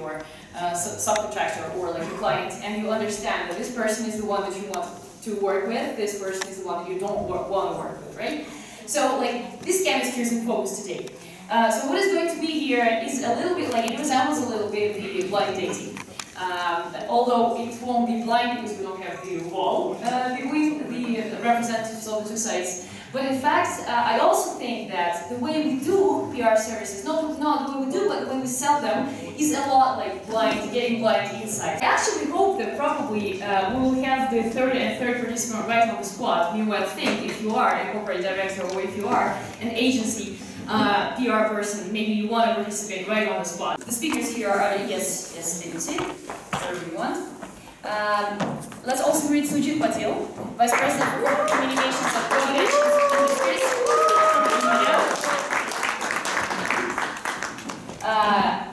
your subcontractor or like a client, and you understand that this person is the one that you want to work with, this person is the one that you don't want to work with, right? So like this chemistry is in focus today. So what is going to be here is a little bit like, it resembles a little bit the blind dating. Although it won't be blind because we don't have the wall between the representatives of the two sides. But in fact, I also think that the way we do PR services, not the way we do, but the way we sell them, is a lot like getting blind insight. I actually hope that probably we will have the third participant right on the spot. You might think if you are a corporate director or if you are an agency PR person, maybe you want to participate right on the spot. The speakers here are, yes, they can see, everyone. Let's also greet Sujit Patil, Vice President for Corporate Communications at Davos.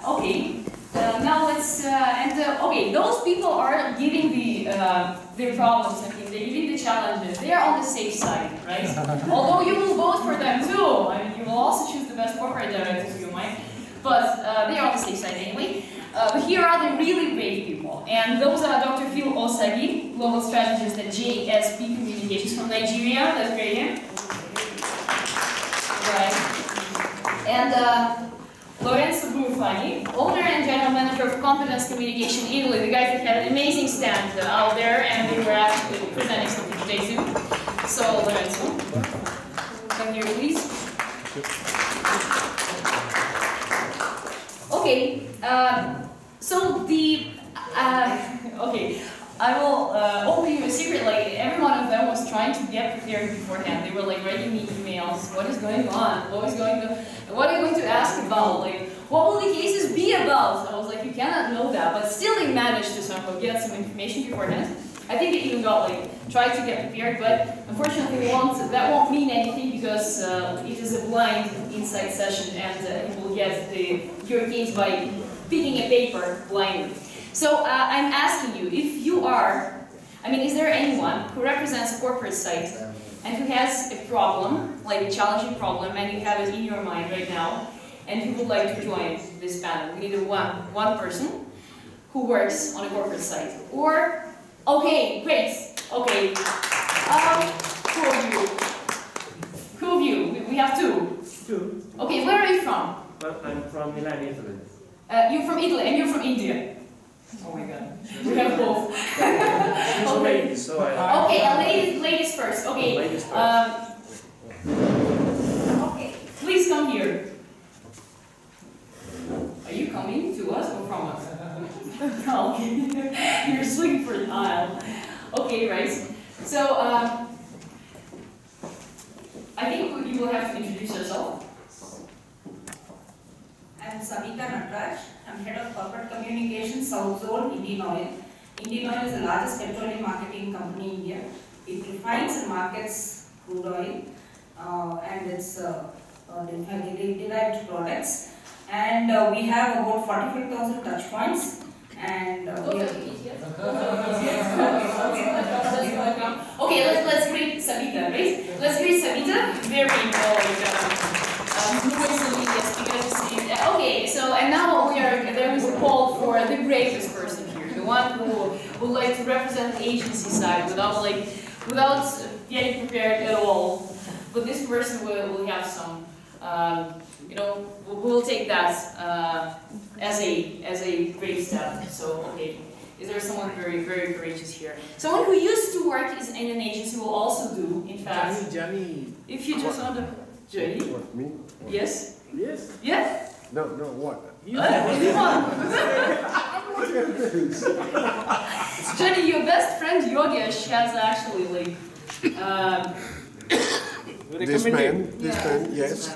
Okay, now let's, okay, those people are giving their problems, I think, they're giving the challenges, they are on the safe side, right? Although you will vote for them too, I mean, you will also choose the best corporate directors you might, but they are on the safe side anyway. But here are the really brave people, and those are Dr. Phil Osagi, Global Strategist at JSP Communications from Nigeria, that's great, yeah? Right. And Lorenzo Burfani, owner and general manager of Competence Communication Italy, the guys that had an amazing stand out there, and they were actually presenting something today too. So, Lorenzo, come here please. Okay, so okay, I will open you a secret, like every one of them was trying to get prepared beforehand. They were like writing me emails, what is going on, what are you going to ask about, like, what will the cases be about? I was like, you cannot know that, but still they managed to somehow get some information beforehand. I think they even got tried to get prepared, but unfortunately that won't mean anything because it is a blind insight session and you will get your case by picking a paper blindly. So I'm asking you, if you are, is there anyone who represents a corporate site and who has a problem, like a challenging problem, and you have it in your mind right now, and you would like to join this panel? We need one person who works on a corporate site, or okay, great. Okay. Who of you? Who of you? We have two. Two. Okay, where are you from? I'm from Milan, Italy. You're from Italy, and you're from India. Oh my God. We have both. She's a lady, so I... Okay, ladies first. Okay. Ladies first. Okay. Please come here. Are you coming to us or from us? Okay. You're swinging for the aisle. Okay, right. So, I think you will have to introduce yourself. I'm Savita Natraj. I'm head of corporate communications, South Zone, Indian Oil. Indian Oil is the largest petroleum marketing company in India. It refines and markets crude oil and its derived products. And we have about 45,000 touch points. And Okay, let's greet Savita, right? Let's greet Savita. Very okay, so and now there is a call for the bravest person here, the one who would like to represent the agency side without getting prepared at all. But this person will have some, we'll take that as a great step. So okay, is there someone very courageous here? Someone who used to work in an agency will also do, in fact. Johnny. If you just want to, Johnny. What, me? Yes. Yes. Yeah. No, what? Jenny, your best friend Yogesh has actually this man, yes.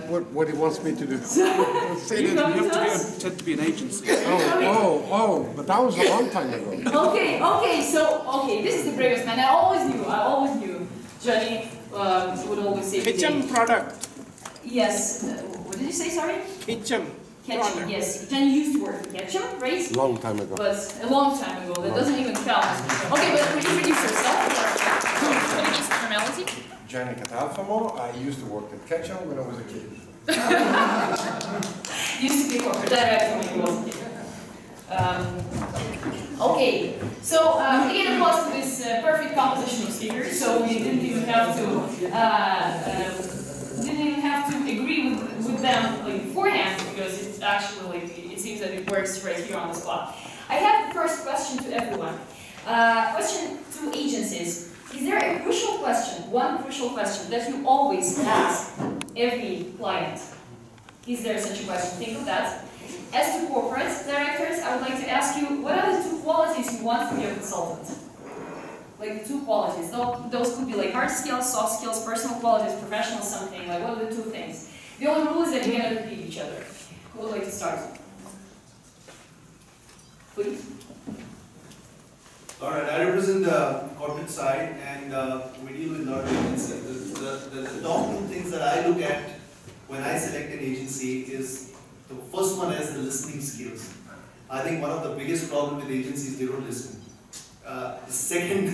What he wants me to do? Say that you have to be an agency. Oh, but that was a long time ago. Okay, this is the bravest man. I always knew. Jenny would always say HM product. Yes. What did you say, sorry? HM. Ketchum, yes. Jenny used to work for Ketchum, right? Long time ago. But a long time ago. That doesn't even count. Okay, but would you introduce yourself? What is the formality? Jenny Catalfamo. I used to work at Ketchum when I was a kid. Used to be corporate director when he was a kid. Okay, so again, applause to this perfect composition of speakers. So we didn't even have to agree with them like beforehand, because it's actually like it seems that it works right here on the spot. I have the first question to everyone. Question to agencies. Is there a crucial question, one crucial question that you always ask every client? Is there such a question? Think of that. As to corporate directors, I would like to ask you, what are the 2 qualities you want from your consultant? Like 2 qualities. Those could be like hard skills, soft skills, personal qualities, professional something. Like what are the 2 things? The only rule is that you cannot repeat each other. Who would like to start? Please. All right, I represent the corporate side, and we deal with a lot of agencies. The top 2 things that I look at when I select an agency is, the first one is the listening skills. I think one of the biggest problems with agencies, they don't listen. The second,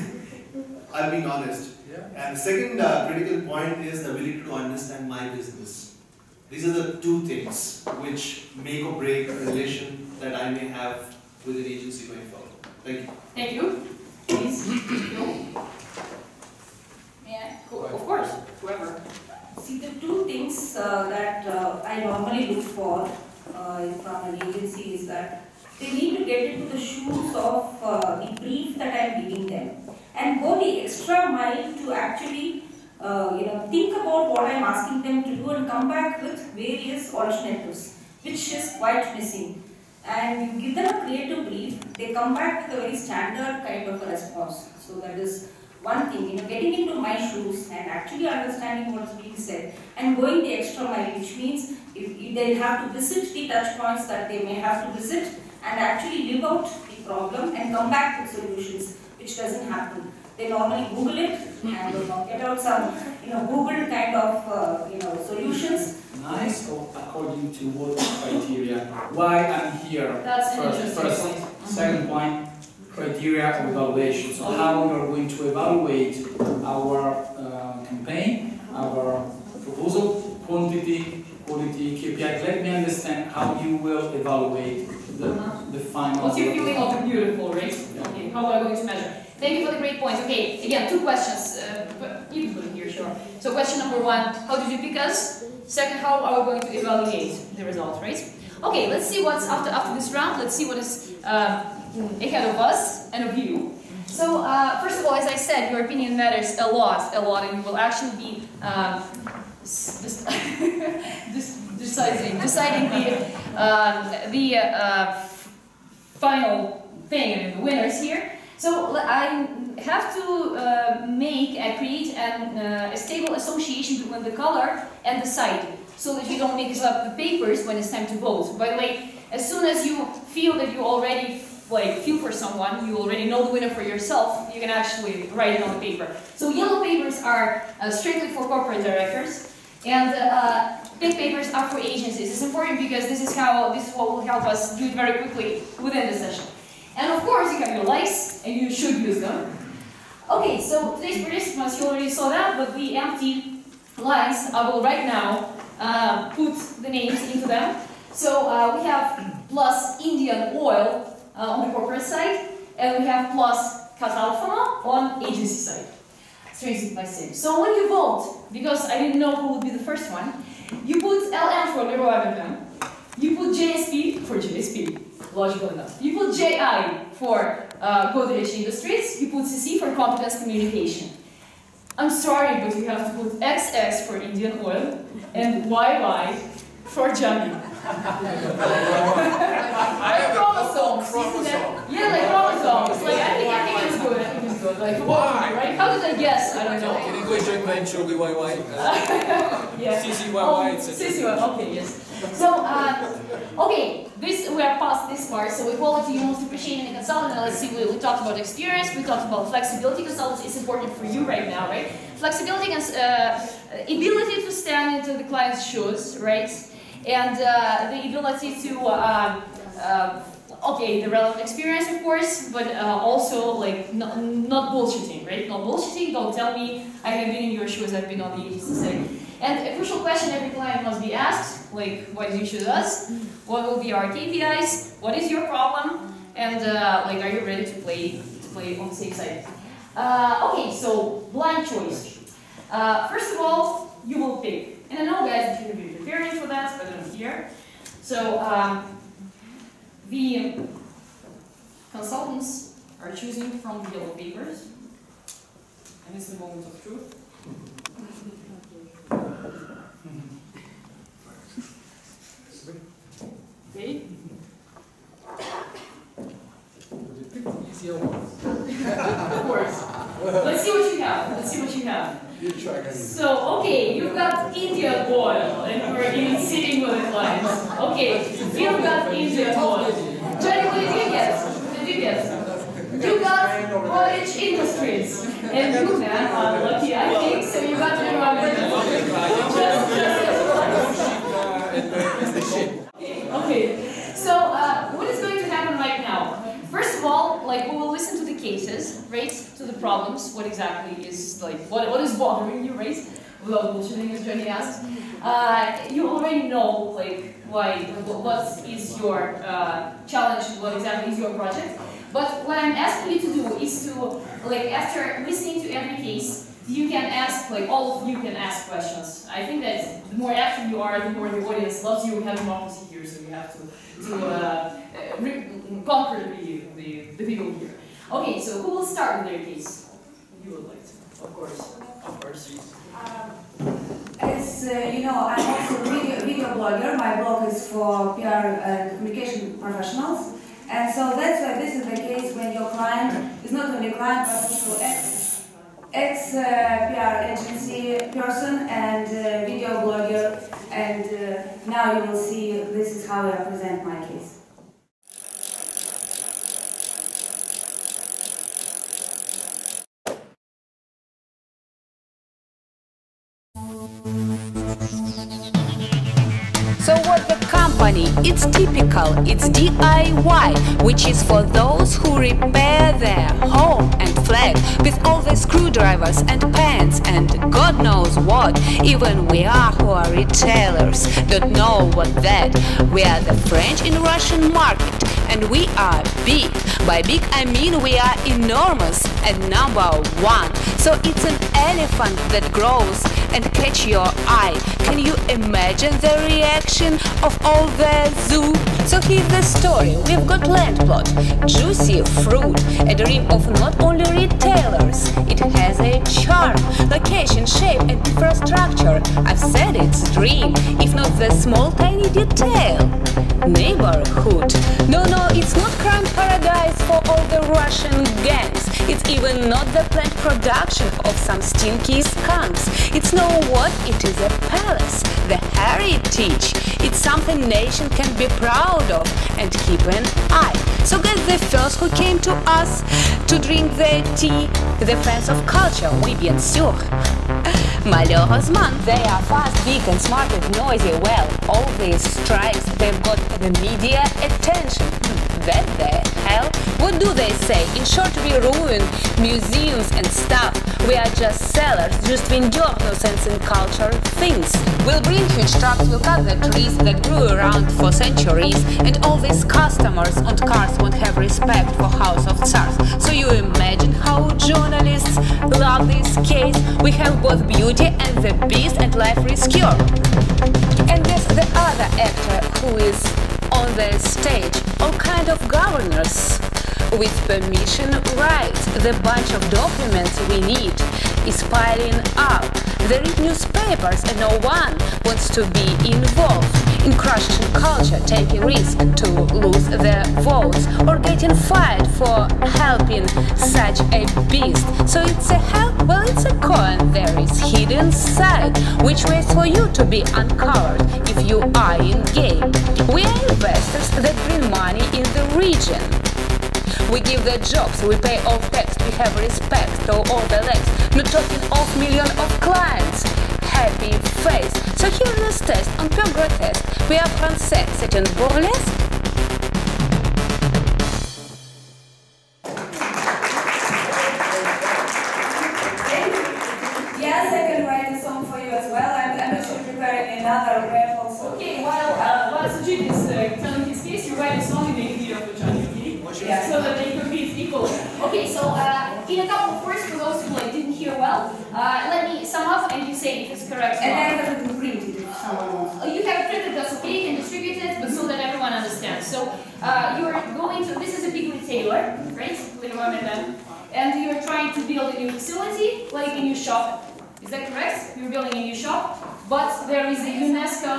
I'm being honest, and the second critical point is the ability to understand my business. These are the 2 things which make or break a relation that I may have with an agency going forward. Thank you. Thank you. Please. No? May I? Of course. Whoever. See, the 2 things that I normally look for from an agency is that they need to get into the shoes of the brief that I am giving them, and go the extra mile to actually think about what I am asking them to do and come back with various alternatives, which is quite missing. And you give them a creative brief, they come back with a very standard kind of a response. So that is one thing, getting into my shoes and actually understanding what is being said and going the extra mile, which means if they have to visit the touch points that they may have to visit and actually live out the problem and come back with solutions, which doesn't happen. They normally Google it and get out some Google kind of solutions. Nice, according to what criteria? Why I'm here? That's an interesting first, point. Second point, criteria of evaluation. So how we are going to evaluate our campaign, our proposal, quantity, quality, KPI. Let me understand how you will evaluate the final. What's your feeling of the beautiful, right? Okay, how are we going to measure? Thank you for the great points. Okay, again, 2 questions. You can put it here, sure. So question number 1, how did you pick us? Second, how are we going to evaluate the results, right? Okay, let's see what's after this round. Let's see what is ahead of us and of you. So, first of all, as I said, your opinion matters a lot, and you will actually be deciding the final thing, and the winners here. So I have to create a stable association between the color and the site, so that you don't mix up the papers when it's time to vote. By the way, as soon as you feel that you already feel for someone, you already know the winner for yourself, you can actually write it on the paper. So yellow papers are strictly for corporate directors, and pink papers are for agencies. It's important because this is what will help us do it very quickly within the session. And of course, you have your likes, and you should use them. Okay, so today's participants, you already saw that, but the empty lines, I will right now put the names into them. So we have plus Indian oil on the corporate side, and we have plus Catalfama on agency side. Straight by same. So when you vote, because I didn't know who would be the first one, you put LM for Leroy Merlin, you put JSP for JSP. Logical enough. You put JI for Code-Rich Industries, you put CC for Competence Communication. I'm sorry, but you have to put XX for Indian Oil and YY for Johnny. Chromosomes. Yeah, like chromosomes. Like I think it was good. I think it was good. Like why? Right? How did I guess? I don't know. Can you go joint venture with YY? Yeah. CCYY, etc. CCY. Okay, yes. So, okay, we are past this part. So, equality you most appreciate in a consultant. Let's see, we talked about experience, we talked about flexibility. Consultants is important for you right now, right? Flexibility and ability to stand into the client's shoes, right? And the ability to, the relevant experience, of course, but also like not bullshitting, right? Not bullshitting. Don't tell me I have been in your shoes. I've been on the agency side. And a crucial question every client must be asked. like what you should us, what will be our KPIs, what is your problem, and like, are you ready to play on the safe side? Okay, so blind choice. First of all, you will pick, and I know guys that you will be preparing for that, but I'm here. So the consultants are choosing from the yellow papers, and it's the moment of truth. Okay. Easier one. Of course. Let's see what you have. Let's see what you have. So, okay, you've got Indian oil, and we're even sitting with the clients. Okay, you've got Indian oil. Johnny, what did you get? What did you get? You got cottage industries. And you, man, are lucky, I think, so you got the wrong Okay, so what is going to happen right now? First of all, like, we will listen to the cases, right? To the problems, what exactly is, like, what is bothering you, right? Without bullshitting, as Johnny asked. You already know, like, what is your challenge, what exactly is your project. But what I'm asking you to do is to, like, after listening to every case, you can ask, like, all of you can ask questions. I think that the more active you are, the more the audience loves you. We have democracy here, so you have to conquer the people here. Okay, so who will start with their case? You would like to, of course. Of course. As you know, I'm also a video blogger. My blog is for PR and communication professionals. And so that's why this is the case when your client is not only a client but also ex-PR agency person and video blogger. And now you will see this is how I present my case. So what the company? It's typical, it's DIY, which is for those who repair their home and flat with all the screwdrivers and pens and God knows what. Even we who are retailers don't know what that. We are the French in Russian market and we are big. By big I mean we are enormous and #1. So it's an elephant that grows and catch your eye. Can you imagine the reaction of all the zoo? So here's the story. We've got land plot, juicy fruit, a dream of not only retailers. It has a charm, location, shape and infrastructure. I've said it's dream, if not the small tiny detail. Neighborhood. No, it's not crime paradise for all the Russian gangs. It's even not the planned production of some stinky skunks. It's no what? It is a palace, the heritage. It's something nation can be proud of and keep an eye. So guess the first who came to us to drink the tea, the fans of culture, oui bien sûr. Malheureusement, they are fast, big and smart and noisy. Well, all these strikes, they've got the media attention. That the hell? What do they say? In short, we ruin museums and stuff. We are just sellers, just vendors, no sense in culture things. We'll bring huge trucks, we'll cut the trees that grew around for centuries, and all these customers on cars won't have respect for House of Tsars. So you imagine how journalists love this case. We have both Beauty and the Beast and Life Rescue. And guess the other actor who is on the stage, all kind of governors with permission rights. The bunch of documents we need is piling up. They read newspapers and no one wants to be involved in crushing culture, taking risk to lose their votes or getting fired for helping such a beast. So it's a help? Well, it's a coin. There is hidden side which waits for you to be uncovered if you are in game. We are investors that bring money in the region. We give the jobs, we pay all tax, we have respect to all the legs. Not talking of millions of clients. Happy face. So here's this test on pure grotesque. We are français, c'est un burlesque. Yes, I can write a song for you as well. I'm actually preparing another rap also. Okay, in a couple of words, for those who didn't hear well, let me sum up and you say if it's correct or And not. I have it printed if someone wants. You have it printed, that's okay, you can distribute it, but so that everyone understands. So you're going to, this is a big retailer, right? And you're trying to build a new facility, like a new shop. Is that correct? You're building a new shop, but there is a UNESCO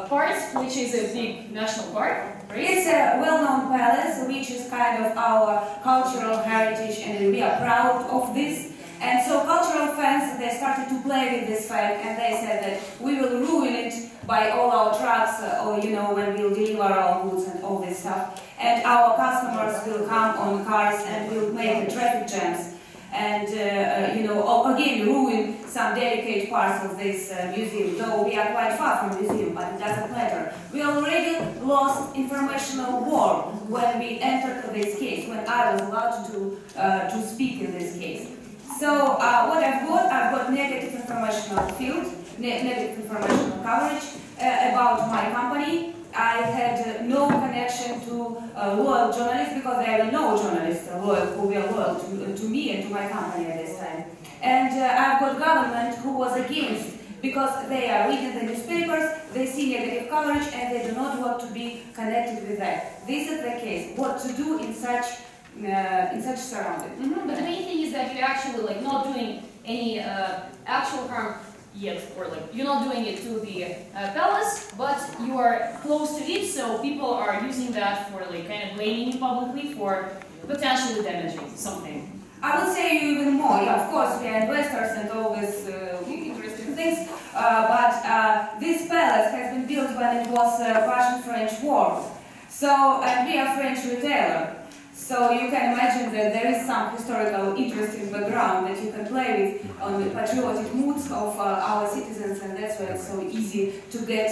part, which is a big national park. Right? It's a well-known palace, which is kind of our cultural heritage, and we are proud of this. And so cultural fans, they started to play with this fact, and they said that we will ruin it by all our trucks, or when we'll deliver our goods and all this stuff. And our customers will come on cars and will make the traffic jams. And, again, ruin some delicate parts of this museum, though we are quite far from the museum, but it doesn't matter. We already lost informational war when we entered this case, when I was allowed to speak in this case. So what I've got negative informational field, negative informational coverage about my company. I had no connection to loyal journalists because there were no journalists who were loyal to me and to my company at this time. And I've got government who was against because they are reading the newspapers, they see negative coverage and they do not want to be connected with that. This is the case. What to do in such surroundings. Mm-hmm. But the main thing is that you're actually not doing any actual harm yet, or you're not doing it to the palace, but you are close to it, so people are using that for kind of blaming you publicly for potentially damaging something. I would say even more. Yeah, of course, we are investors and all these interesting things, but this palace has been built when it was Russian-French war. So, and we are French retailer. So you can imagine that there is some historical interesting background that you can play with on the patriotic moods of our citizens, and that's why it's so easy to get,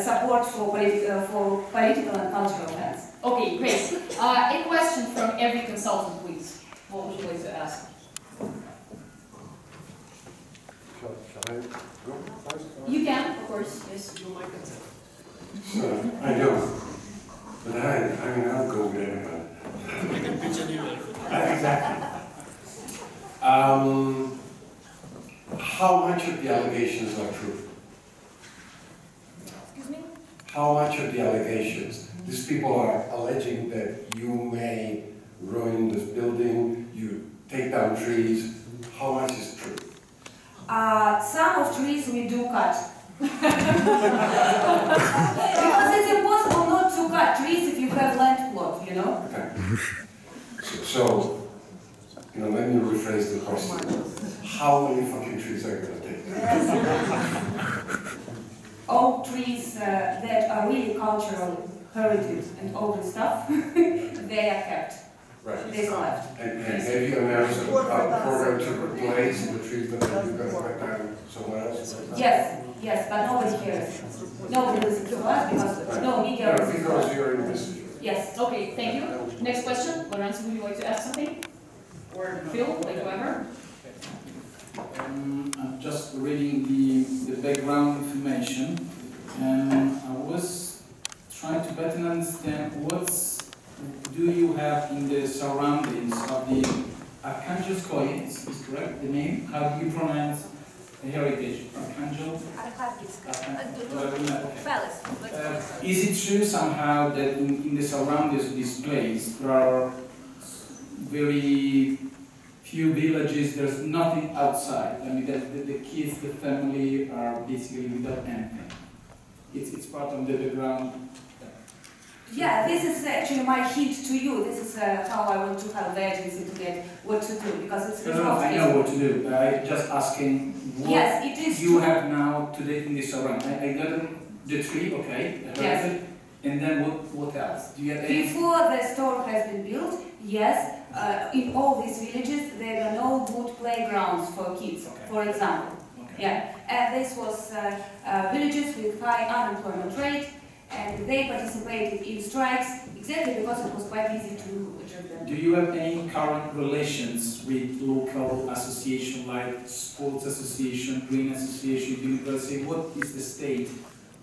support for political and cultural fans. Okay, great. A question from every consultant, please. What would you like to ask? Shall I go first? You can, of course. Yes. I know. But I'll go with everybody. I can pitch anywhere. Exactly. How much of the allegations are true? Excuse me? How much of the allegations? These people are alleging that you may ruin this building, you take down trees. How much is true? Some of trees we do cut. Because it's impossible not to cut trees if you have land plot, Okay. So, let me rephrase the question. How many fucking trees are you going to take? All trees that are really cultural heritage and all this stuff, they are kept. Right. They left. And have you announced a program to replace the trees that you're going to cut down somewhere else? Yes, but nobody cares. Nobody listens to us because no media listens to us. Because you're in this. Yes. Okay, thank you. Next question. Lorenzo, would you like to ask something? Or Phil, whoever? I'm just reading the background information, and I was trying to better understand do you have in the surroundings of the Archangelskoye, is correct the name? How do you pronounce the heritage? Archangel? Is it true somehow that in the surroundings of this place there are very few villages, there's nothing outside? I mean, the kids, the family are basically without anything. It's part of the background. Yeah, this is actually my hint to you. This is how I want to have the agency to get what to do, because it's I know what to do. I'm just asking what you have now today in this surround. I got the tree, okay. Yes. And then what else? Do you have any? Before the store has been built, yes, in all these villages there were no good playgrounds for kids, for example. Okay. Yeah, and this was villages with high unemployment rate, and they participated in strikes exactly because it was quite easy to achieve them. Do you have any current relations with local association like sports association, green association, university? What is the state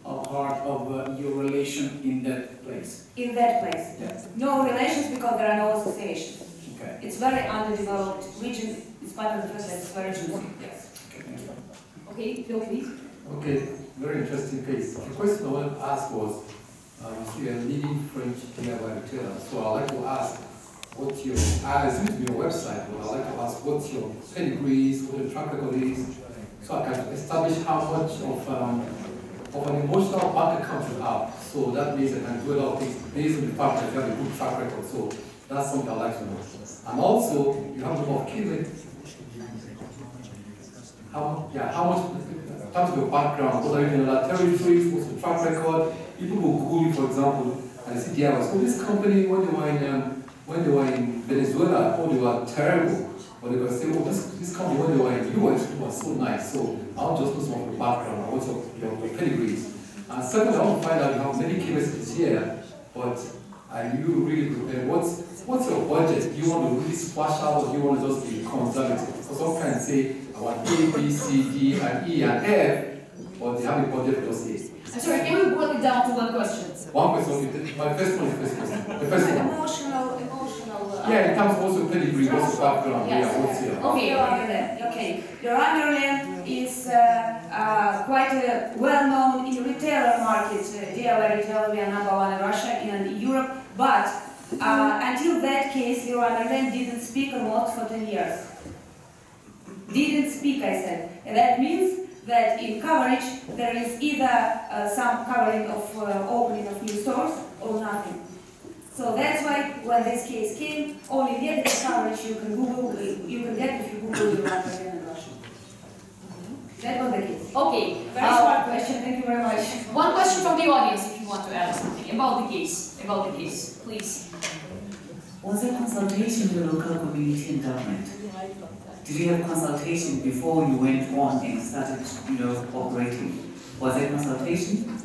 of heart of your relation in that place? In that place? Yes. No relations because there are no associations. Okay. It's very underdeveloped region. It's part of the fact that it's very juicy. Yes. Okay, Phil, please. Okay, very interesting case. The question I wanted to ask was, you see a leading French DIY retailer, so I'd like to ask what's your, I assume to be your website, but I'd like to ask what's your pedigrees, what your track record is, so I can establish how much of an emotional bank account you have. So that means I can do a lot of things based on the fact that you have a good track record. So that's something I'd like to know. And also, you have a lot of key how much, in terms of your background, what are you in other territories, what's your track record? People will Google you, for example, and they see Davos. Oh, this company, when they were in Venezuela, oh, they were terrible. But they will say, oh, this company, when they were in the US, it was so nice. So I'll just know some of your background, and what's your pedigrees. And second, I want to find out you have many key messages here, but are you really prepared? What's your budget? Do you want to really splash out, or do you want to just be conservative? Because some can say, I want A, B, C, D, and E, and F, but they have a budget for just A. I'm sorry, can we boil it down to one question? One question, my first one is the first question. The first one. Emotional. Yeah, in terms of also pedigree, what's the background? Yes. Yeah, what's here? Okay, Leroy Merlin is quite well known in retailer market. DIY retailer, we are #1 in Russia and in Europe, but until that case, Leroy Merlin didn't speak a lot for 10 years. Didn't speak, I said. And that means that in coverage, there is either some covering of opening of new stores or nothing. So that's why when this case came, only negative coverage you can Google, you can get if you Google Leroy Merlin in Russia. That was the case. Okay. Very smart question, thank you very much. One question from the audience if you want to add something about the case. Please. Was there consultation with the local community and government? Did you have consultation before you went on and started, operating? Was there consultation?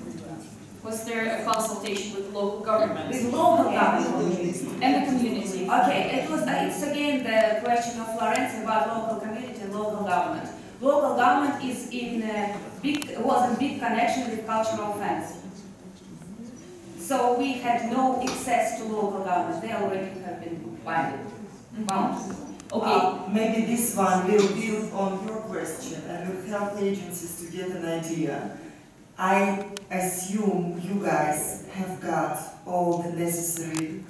Was there a consultation with local government? With local government and the community. Okay, it's again the question of Florence about local community and local government. Local government is was in big connection with cultural fans. So we had no access to local government. They already have been bound. Okay. Maybe this one will build on your question and will help agencies to get an idea. I assume you guys have got all the necessary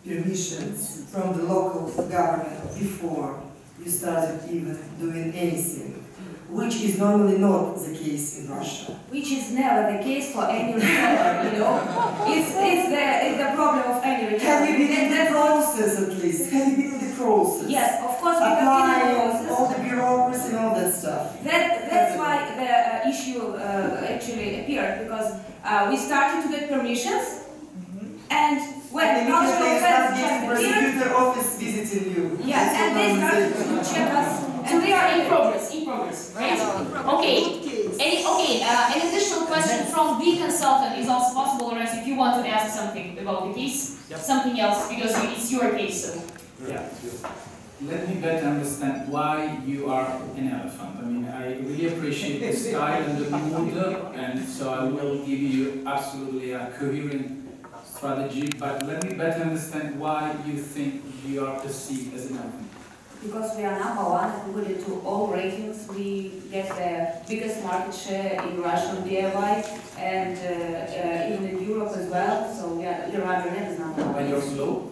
permissions from the local government before you started even doing anything, which is normally not the case in Russia. Which is never the case for any retailer, It's the problem of any retailer. Have you been in the process at least? Have you been in the process? Yes, of course we have been in the process. All the bureaucracy and all that stuff. That's why the issue actually appeared, because we started to get permissions, and when cultural fans just appeared, prosecutor office visiting you. yes, and they started to check us. So they are in progress, right? Okay. An additional question from the consultant is also possible, or if you want to ask something about the case, something else, because it's your case. So. Yeah. Let me better understand why you are an elephant. I mean, I really appreciate the style and the mood, and so I will give you absolutely a coherent strategy, but let me better understand why you think you are perceived as an elephant. Because we are #1 according to all ratings, we get the biggest market share in Russian DIY and even in Europe as well. So Leroy Merlin is #1. And you're slow?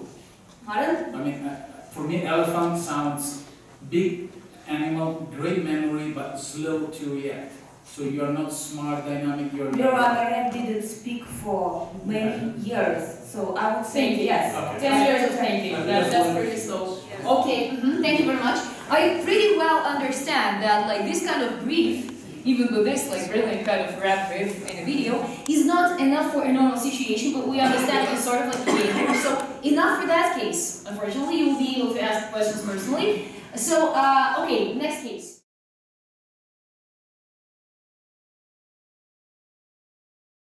Pardon? I mean, for me, elephant sounds big animal, great memory, but slow to react. So you are not smart, dynamic. You're. Leroy Merlin didn't speak for many years, so I would say yes. Okay. 10 years of thinking. That's pretty slow. Okay, thank you very much. I pretty well understand that this kind of brief, even with this brilliant kind of rap brief in a video, is not enough for a normal situation, but we understand it's sort of behavior. So enough for that case. Unfortunately, you will be able to ask questions personally. So, okay, next case.